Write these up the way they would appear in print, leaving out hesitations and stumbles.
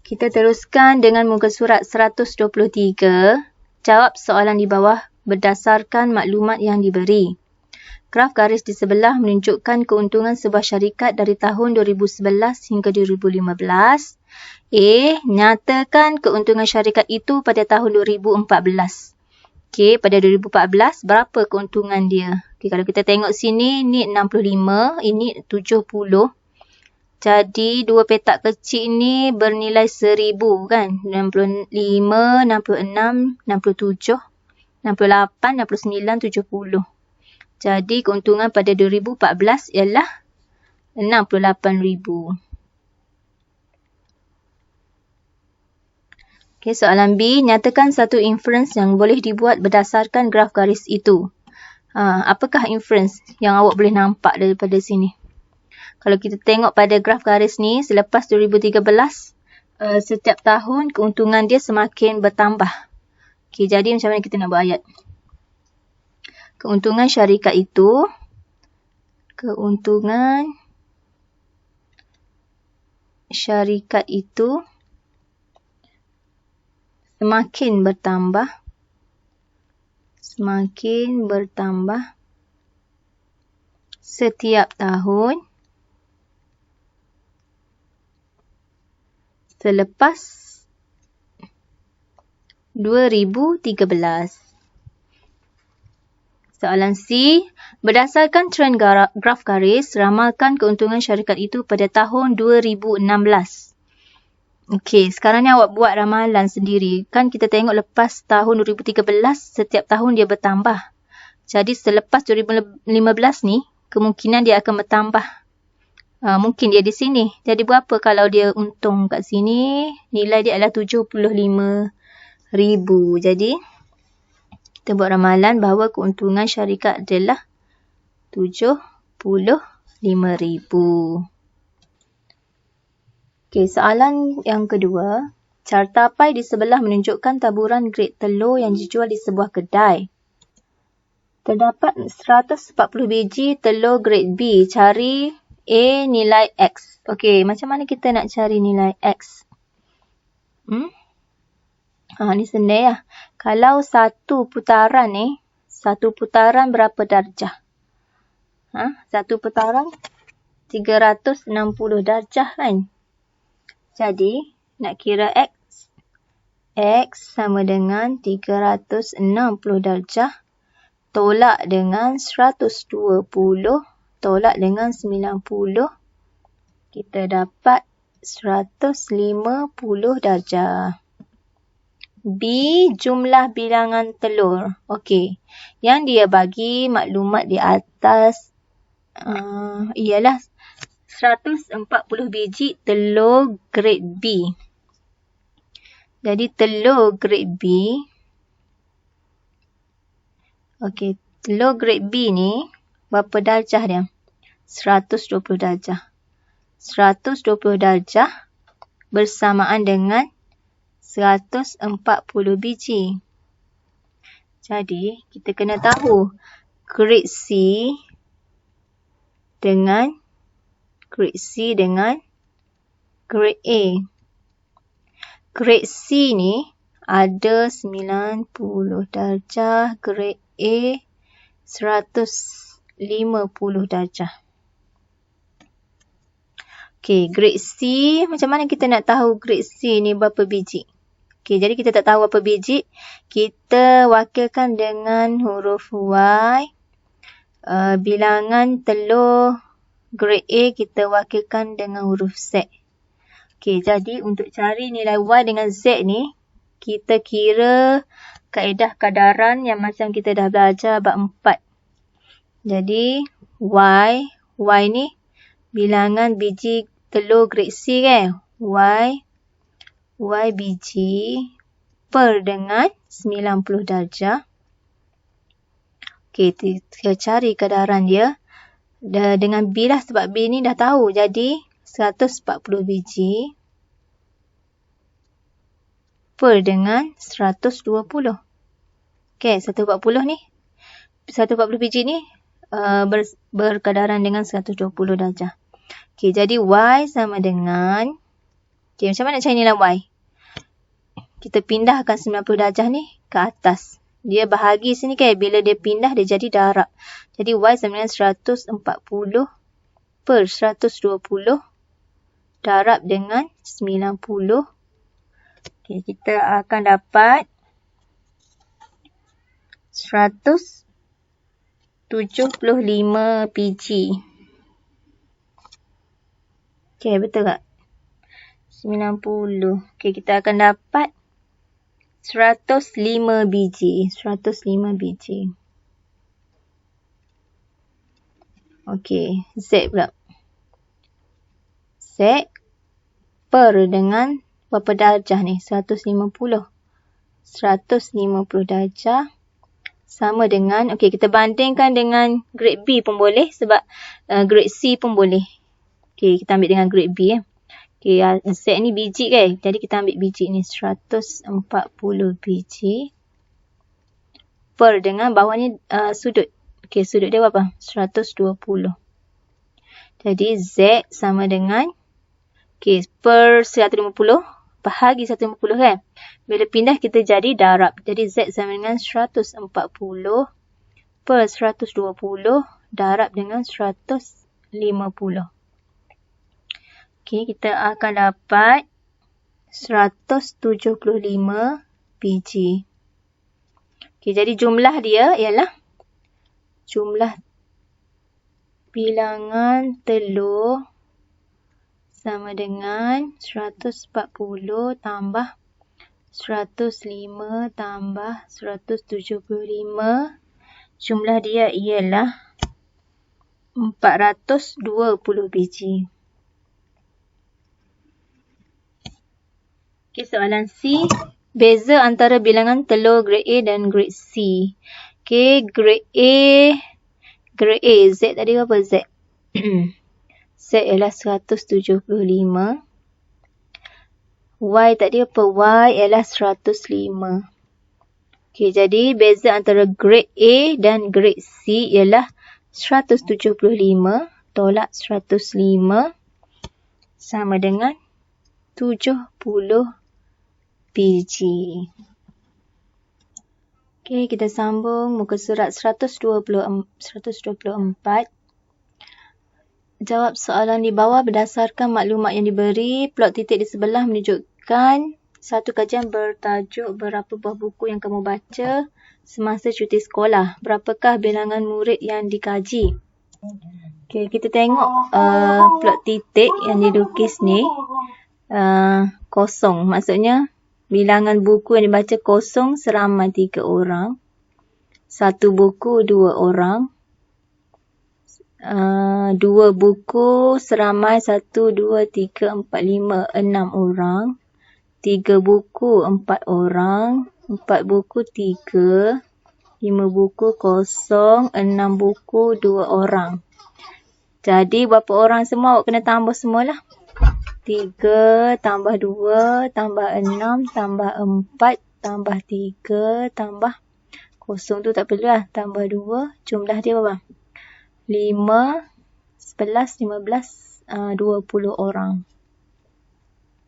Kita teruskan dengan muka surat 123. Jawab soalan di bawah berdasarkan maklumat yang diberi. Graf garis di sebelah menunjukkan keuntungan sebuah syarikat dari tahun 2011 hingga 2015. A. Nyatakan keuntungan syarikat itu pada tahun 2014. Okey, pada 2014, berapa keuntungan dia? Okey, kalau kita tengok sini, ni 65, ini 70. Jadi, dua petak kecil ni bernilai 1000 kan? 65, 66, 67, 68, 69, 70. Jadi, keuntungan pada 2014 ialah 68,000. Okey, soalan B. Nyatakan satu inference yang boleh dibuat berdasarkan graf garis itu. Apakah inference yang awak boleh nampak daripada sini? Kalau kita tengok pada graf garis ni, selepas 2013, setiap tahun keuntungan dia semakin bertambah. Okey, jadi macam mana kita nak buat ayat? Keuntungan syarikat itu semakin bertambah setiap tahun selepas 2013. Soalan C. Berdasarkan trend graf garis, ramalkan keuntungan syarikat itu pada tahun 2016. Okey, sekarang ni awak buat ramalan sendiri. Kan kita tengok lepas tahun 2013, setiap tahun dia bertambah. Jadi selepas 2015 ni, kemungkinan dia akan bertambah. Mungkin dia di sini. Jadi berapa kalau dia untung kat sini? Nilai dia adalah 75,000. Jadi kita buat ramalan bahawa keuntungan syarikat adalah 75,000. Okey, soalan yang kedua. Carta pai di sebelah menunjukkan taburan grade telur yang dijual di sebuah kedai. Terdapat 140 biji telur grade B. Cari A nilai X. Okey, macam mana kita nak cari nilai X? Ni senang lah. Kalau satu putaran berapa darjah? Satu putaran 360 darjah kan? Jadi, nak kira X. X sama dengan 360 darjah. Tolak dengan 120. Tolak dengan 90, kita dapat 150 darjah. B. Jumlah bilangan telur. Okey, yang dia bagi maklumat di atas ialah 140 biji telur grade B. Jadi telur grade B. Okey, telur grade B ni berapa darjah dia? 120 darjah. 120 darjah bersamaan dengan 140 biji. Jadi, kita kena tahu grade C dengan grade A. Grade C ni ada 90 darjah, grade A 150 darjah. Okey, grade C, macam mana kita nak tahu grade C ni berapa biji? Okey, jadi kita tak tahu berapa biji. Kita wakilkan dengan huruf Y. Bilangan telur grade A kita wakilkan dengan huruf Z. Okey, jadi untuk cari nilai Y dengan Z ni, kita kira kaedah kadaran yang macam kita dah belajar bab 4. Jadi, Y ni bilangan biji telur grade C kan? Y biji per dengan 90 darjah. Okey, kita cari kadaran dia. Dengan B lah, sebab B ni dah tahu. Jadi, 140 biji per dengan 120. Okey, 140 biji ni berkadaran dengan 120 darjah. Okey, jadi Y sama dengan Okay, macam mana cari nilai Y? Kita pindahkan 90 darjah ni ke atas. Dia bahagi sini kan. Bila dia pindah, dia jadi darab. Jadi Y sama dengan 140 per 120 darab dengan 90. Okay, kita akan dapat 175 PG. Okay, betul tak? 90. Okay, kita akan dapat 105 biji. 105 biji. Okay, Z pula. Z per dengan berapa darjah ni? 150. 150 darjah sama dengan, okay, kita bandingkan dengan grade B pun boleh sebab grade C pun boleh. Okay, kita ambil dengan grade B ya. Okay, Z ni biji kan? Jadi kita ambil biji ni 140 biji per dengan bawah ni sudut. Okay, sudut dia berapa? 120. Jadi Z sama dengan, okay, per 150 bahagi 150 kan? Bila pindah kita jadi darab. Jadi Z sama dengan 140 per 120 darab dengan 150. Okay, kita akan dapat 175 biji. Okay, jadi jumlah dia ialah jumlah bilangan telur sama dengan 140 tambah 105 tambah 175. Jumlah dia ialah 420 biji. Okay, soalan C. Beza antara bilangan telur grade A dan grade C. Okay, grade A. Z tadi apa Z? Z ialah 175. Y tadi apa? Y ialah 105. Okay, jadi beza antara grade A dan grade C ialah 175 tolak 105 sama dengan 70 biji. Okay, kita sambung muka surat 124. Jawab soalan di bawah berdasarkan maklumat yang diberi. Plot titik di sebelah menunjukkan satu kajian bertajuk berapa buah buku yang kamu baca semasa cuti sekolah. Berapakah bilangan murid yang dikaji? Okay, kita tengok plot titik yang dilukis ni kosong. Maksudnya bilangan buku yang dibaca kosong seramai 3 orang. Satu buku 2 orang. 2 buku seramai 1, 2, 3, 4, 5, 6 orang. 3 buku 4 orang. 4 buku 3. 5 buku kosong. 6 buku 2 orang. Jadi berapa orang semua? Awak kena tambah semualah. 3 tambah 2 tambah 6 tambah 4 tambah 3 tambah kosong tu tak perlu lah. Tambah 2. Jumlah dia berapa? 5, 11, 15, 20 orang.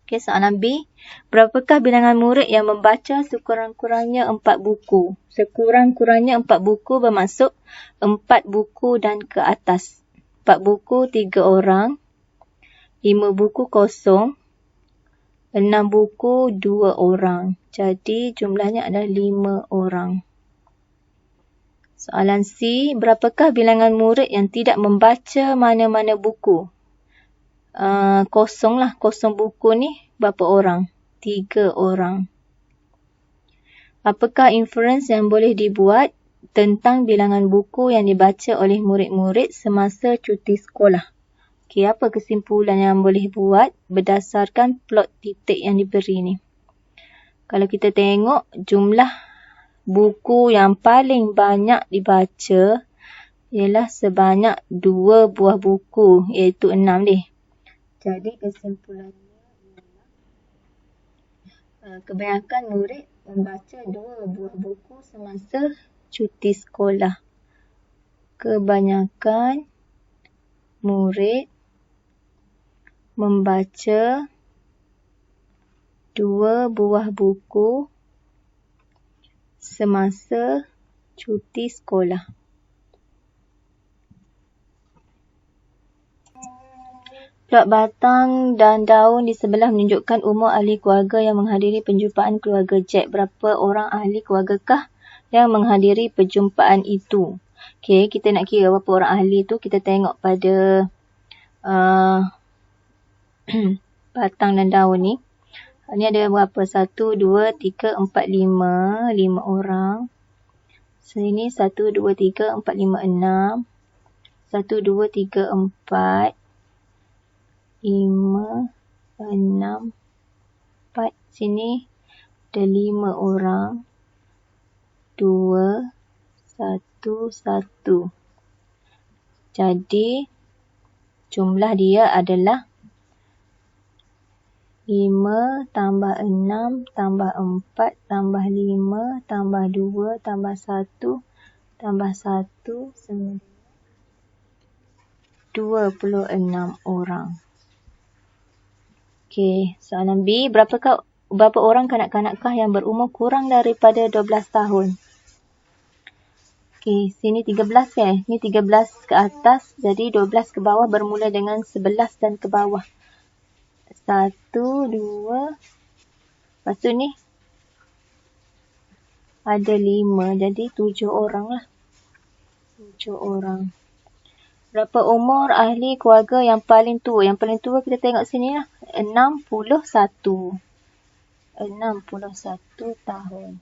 Okay, soalan B. Berapakah bilangan murid yang membaca sekurang-kurangnya 4 buku? Sekurang-kurangnya 4 buku bermaksud 4 buku dan ke atas. 4 buku 3 orang. 5 buku kosong. 6 buku 2 orang. Jadi jumlahnya adalah 5 orang. Soalan C. Berapakah bilangan murid yang tidak membaca mana-mana buku? Kosong lah. Kosong buku ni berapa orang? 3 orang. Apakah inference yang boleh dibuat tentang bilangan buku yang dibaca oleh murid-murid semasa cuti sekolah? Okay, apa kesimpulan yang boleh buat berdasarkan plot titik yang diberi ni? Kalau kita tengok jumlah buku yang paling banyak dibaca ialah sebanyak 2 buah buku, iaitu 6 deh. Jadi kesimpulannya ialah kebanyakan murid membaca 2 buah buku semasa cuti sekolah. Kebanyakan murid membaca 2 buah buku semasa cuti sekolah. Plot batang dan daun di sebelah menunjukkan umur ahli keluarga yang menghadiri perjumpaan keluarga Jack. Berapa orang ahli keluargakah yang menghadiri perjumpaan itu? Okey, kita nak kira berapa orang ahli tu, kita tengok pada batang dan daun ni. Ni ada berapa? 1, 2, 3, 4, 5. 5 orang. Sini 1, 2, 3, 4, 5, 6. 1, 2, 3, 4. 5, 6, 4. Sini ada 5 orang. 2, 1, 1. Jadi, jumlah dia adalah 5 tambah 6 tambah 4 tambah 5 tambah 2 tambah 1 tambah 1 26 orang. Okey, soalan B. Berapa orang kanak-kanakkah yang berumur kurang daripada 12 tahun? Okey, sini 13 kan? Ni 13 ke atas, jadi 12 ke bawah bermula dengan 11 dan ke bawah. 1, 2. Lepas tu ni ada 5, jadi 7 orang lah. 7 orang. Berapa umur ahli keluarga yang paling tua? Yang paling tua kita tengok sini lah. 61. 61 tahun.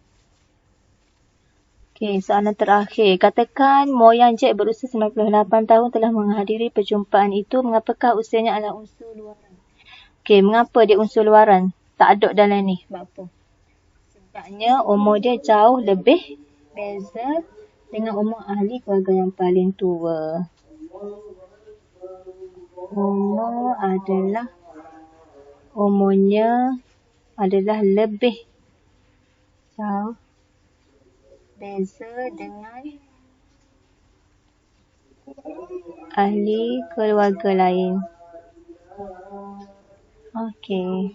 Okey, soalan terakhir. Katakan moyang Jack berusia 98 tahun telah menghadiri perjumpaan itu. Mengapakah usianya adalah unsur luaran? Okey, mengapa dia unsur luaran? Tak ada dalam ni. Sebab apa? Sebabnya umur dia jauh lebih beza dengan umur ahli keluarga yang paling tua. Umurnya adalah lebih jauh beza dengan ahli keluarga lain. Okey.